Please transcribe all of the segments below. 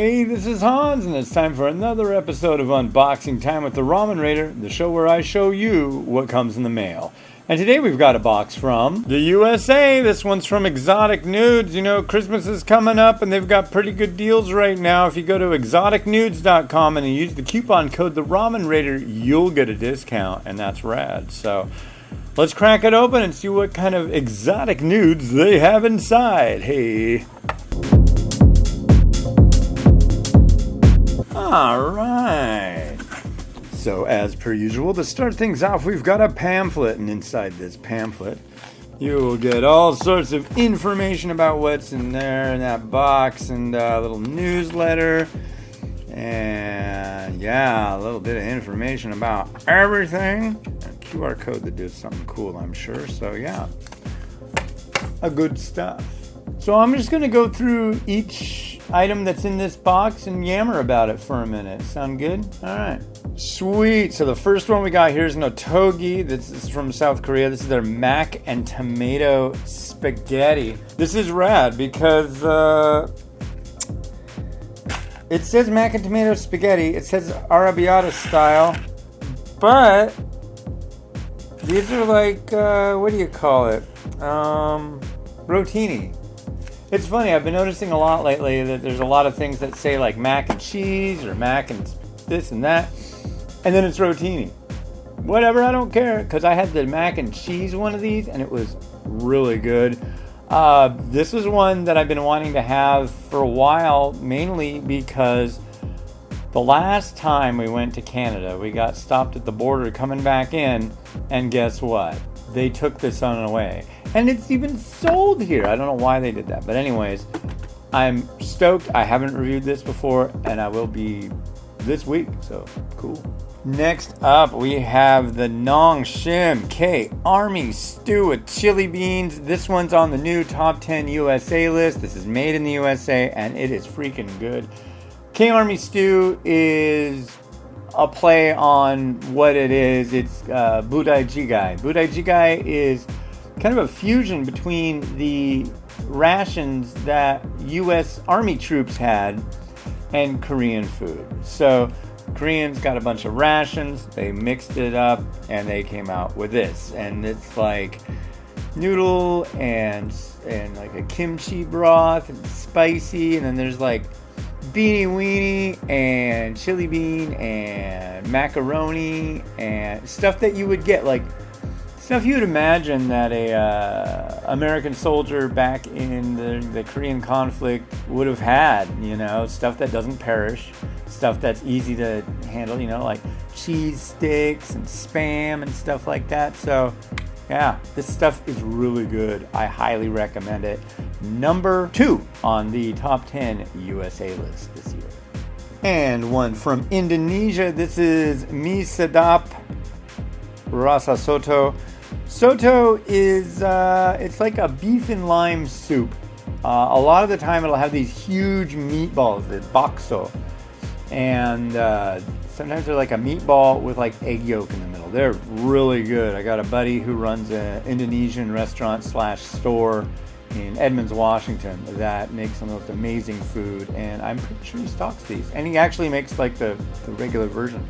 Hey, this is Hans, and it's time for another episode of Unboxing Time with the Ramen Raider, the show where I show you what comes in the mail. And today we've got a box from the USA. This one's from Exotic Noods. You know, Christmas is coming up, and they've got pretty good deals right now. If you go to exoticnoods.com and you use the coupon code the Ramen Raider, you'll get a discount, and that's rad. So let's crack it open and see what kind of exotic nudes they have inside. Hey. Alright, so as per usual, to start things off, we've got a pamphlet, and inside this pamphlet, you will get all sorts of information about what's in there in that box, and a little newsletter, and yeah, a little bit of information about everything, a QR code that does something cool, I'm sure, so yeah, a good stuff. So I'm just going to go through each item that's in this box and yammer about it for a minute. Sound good? All right. Sweet. So the first one we got here is an Otogi. This is from South Korea. This is their mac and tomato spaghetti. This is rad because it says mac and tomato spaghetti. It says arrabbiata style, but these are like, what do you call it? Rotini. It's funny, I've been noticing a lot lately that there's a lot of things that say like mac and cheese or mac and this and that, and then it's rotini. Whatever, I don't care, because I had the mac and cheese one of these and it was really good. This is one that I've been wanting to have for a while, mainly because the last time we went to Canada, we got stopped at the border coming back in, and guess what? They took this one away. And it's even sold here. I don't know why they did that. But anyways, I'm stoked. I haven't reviewed this before, and I will be this week. So, cool. Next up, we have the Nong Shim K Army Stew with chili beans. This one's on the new Top 10 USA list. This is made in the USA, and it is freaking good. K Army Stew is a play on what it is. It's Budai Jigai. Budai Jigai is kind of a fusion between the rations that U.S. Army troops had and Korean food. So Koreans got a bunch of rations, they mixed it up, and they came out with this. And it's like noodle and like a kimchi broth and spicy, and then there's like beanie weenie and chili bean and macaroni and stuff that you would get, like stuff you would imagine that a American soldier back in the Korean conflict would have had, you know, stuff that doesn't perish, stuff that's easy to handle, you know, like cheese sticks and Spam and stuff like that. So yeah, this stuff is really good. I highly recommend it. Number 2 on the top 10 USA list this year. And one from Indonesia. This is mie sedap rasa soto. Soto is, it's like a beef and lime soup. A lot of the time it'll have these huge meatballs, the bakso. And sometimes they're like a meatball with like egg yolk in the middle. They're really good. I got a buddy who runs an Indonesian restaurant / store in Edmonds, Washington, that makes the most amazing food. And I'm pretty sure he stocks these. And he actually makes like the regular version.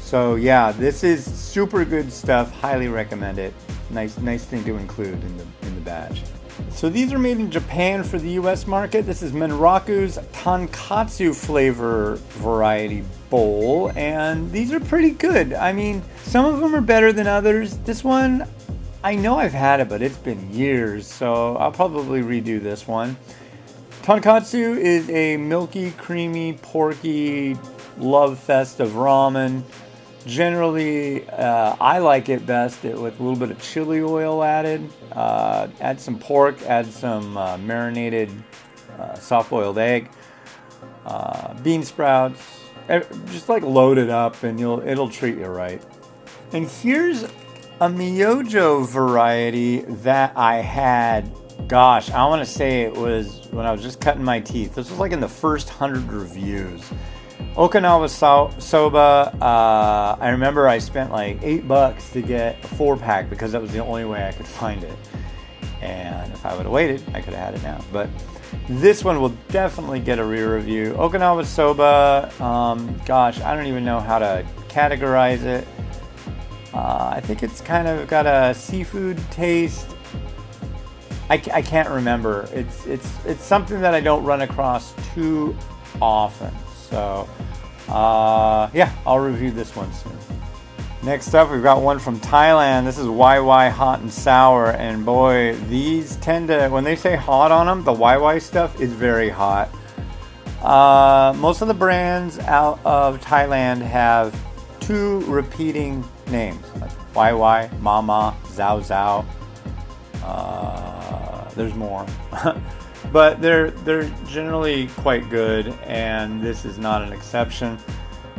So yeah, this is super good stuff. Highly recommend it. Nice thing to include in the batch. So these are made in Japan for the US market. This is Menraku's Tonkatsu flavor variety bowl, and these are pretty good. I mean, some of them are better than others. This one, I know I've had it, but it's been years, so I'll probably redo this one. Tonkatsu is a milky, creamy, porky love fest of ramen. Generally, I like it best with a little bit of chili oil added. Add some pork, add some marinated soft-boiled egg, bean sprouts. Just like load it up, and it'll treat you right. And here's a Myojo variety that I had. Gosh, I want to say it was when I was just cutting my teeth. This was like in the first 100 reviews. Okinawa Soba, I remember I spent like $8 to get a 4-pack because that was the only way I could find it. And if I would have waited, I could have had it now. But this one will definitely get a re-review. Okinawa Soba, gosh, I don't even know how to categorize it. I think it's kind of got a seafood taste. I can't remember. It's something that I don't run across too often. So, yeah, I'll review this one soon. Next up, we've got one from Thailand. This is YY Hot and Sour. And boy, these tend to, when they say hot on them, the YY stuff is very hot. Most of the brands out of Thailand have 2 repeating names, like YY, Mama, Zao Zao. There's more. But they're generally quite good, and this is not an exception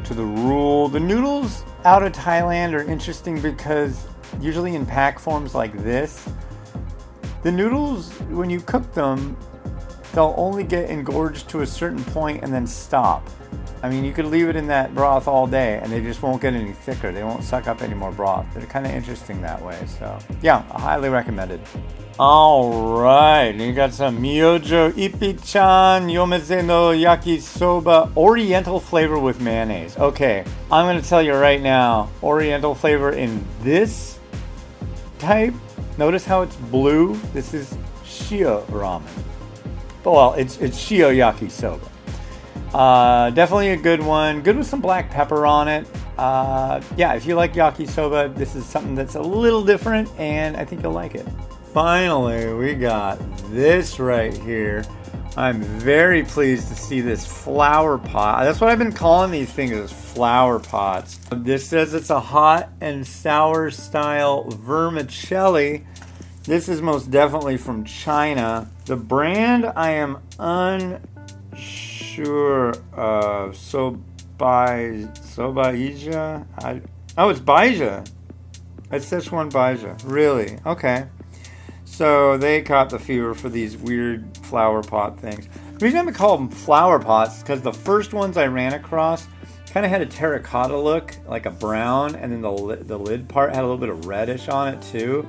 to the rule. The noodles out of Thailand are interesting because usually in pack forms like this, the noodles, when you cook them, they'll only get engorged to a certain point and then stop. I mean, you could leave it in that broth all day and they just won't get any thicker. They won't suck up any more broth. They're kind of interesting that way. So, yeah, highly recommended. All right, you got some Myojo Ippichan Yomeze no Yakisoba Oriental flavor with mayonnaise. Okay, I'm going to tell you right now, Oriental flavor in this type, notice how it's blue? This is Shio Ramen. Well, it's Shio Yakisoba. Definitely a good one. Good with some black pepper on it. Yeah, if you like yakisoba, this is something that's a little different, and I think you'll like it. Finally, we got this right here. I'm very pleased to see this flower pot. That's what I've been calling these things, is flower pots. This says it's a hot and sour style vermicelli. This is most definitely from China. The brand I am unsure of. Sobaija? Oh, it's Baija. It's Szechuan Baija. Really? Okay. So they caught the fever for these weird flower pot things. The reason I call them flower pots is because the first ones I ran across kind of had a terracotta look, like a brown, and then the lid part had a little bit of reddish on it too.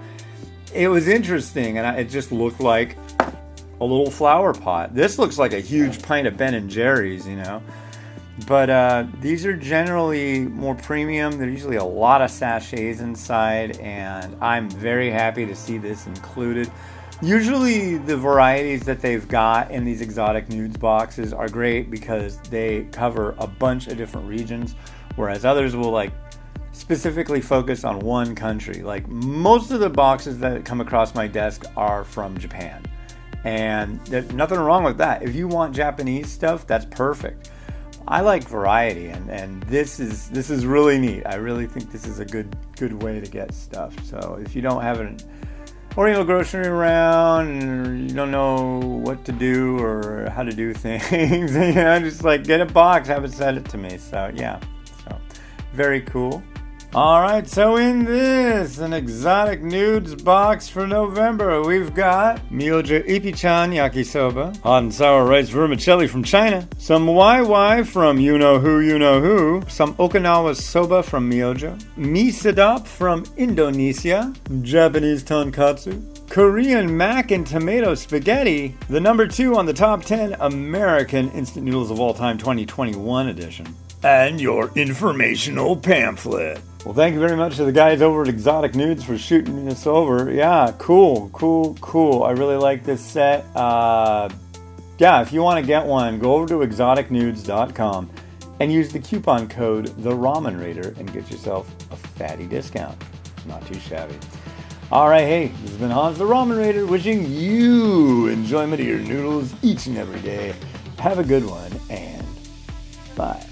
It was interesting, and it just looked like a little flower pot. This looks like a huge pint of Ben & Jerry's, you know. But these are generally more premium. There's usually a lot of sachets inside, and I'm very happy to see this included. Usually the varieties that they've got in these exotic nudes boxes are great because they cover a bunch of different regions, whereas others will like specifically focus on one country. Like most of the boxes that come across my desk are from Japan, and there's nothing wrong with that. If you want Japanese stuff, that's perfect. I like variety, and this is really neat. I really think this is a good way to get stuff. So if you don't have an Oriental grocery around, or you don't know what to do or how to do things, you know, just like get a box, have it send it to me. So yeah, so very cool. All right, so in this, an exotic nudes box for November, we've got Myojo Ippichan Yakisoba, hot and sour rice vermicelli from China, some YY from you-know-who, some Okinawa Soba from Myojo, Misadop from Indonesia, Japanese Tonkatsu, Korean mac and tomato spaghetti, the number 2 on the top 10 American instant noodles of all time 2021 edition, and your informational pamphlet. Well, thank you very much to the guys over at Exotic Nudes for shooting this over. Yeah, cool. I really like this set. Yeah, if you want to get one, go over to exoticnudes.com and use the coupon code TheRamenRaider and get yourself a fatty discount. Not too shabby. All right, hey, this has been Hans the Ramen Raider wishing you enjoyment of your noodles each and every day. Have a good one, and bye.